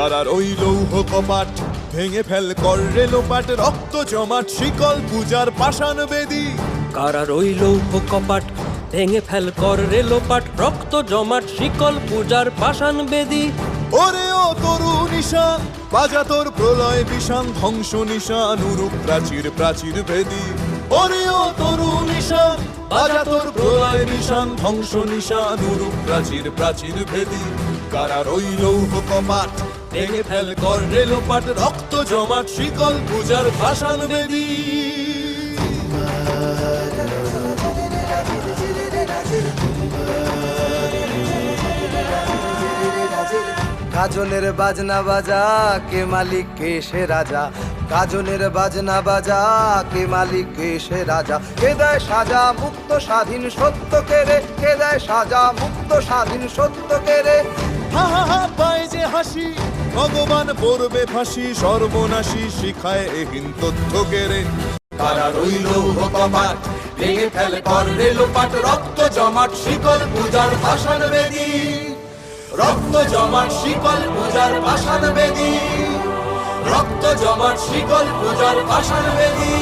কারার ওই লৌহ কপাট ভেঙে ফেল কর রে লোপাট, রক্ত জমাট শিকল পূজার পাষাণ বেদী। কারার ওই লৌহ কপাট ভেঙে ফেল কর রে লোপাট, রক্ত জমাট শিকল পূজার পাষাণ বেদী। ওরে ও তরু নিশান বাজা তোর প্রলয় বিষান, ধ্বংস নিশান উরুপ প্রাচীর প্রাচীর ভেদী। ওরে ও তরু নিশান বাজা তোর প্রলয় নিশান, ধ্বংস নিশান উরুপ প্রাচীর প্রাচীর ভেদী। কারার ওই লৌহ কপাট ভেঙে ফেল কর রে লোপাট, রক্ত জমাট শিকল পূজার পাষাণ বেদী। গাজনের বাজনা বাজা কে মালিক কে সে রাজা, গাজনের বাজনা বাজা কে মালিক কে সে রাজা। কে দেয় সাজা মুক্ত স্বাধীন সত্য কেড়ে, কে দেয় সাজা মুক্ত স্বাধীন সত্য কেড়ে। হা হা হা পায় যে হাসি ভগবান পড়বে ফাঁসি, সর্বনাশী শিখায় এহীন তথ্য কেড়ে। কারার ওই লৌহ কপাট ভেঙে ফেল কর রে লোপাট, রক্ত জমাট শিকল পূজার পাষাণ বেদী। রক্ত জমাট শিকল পূজার পাষাণ বেদী, রক্ত জমাট শিকল পূজার পাষাণ বেদী।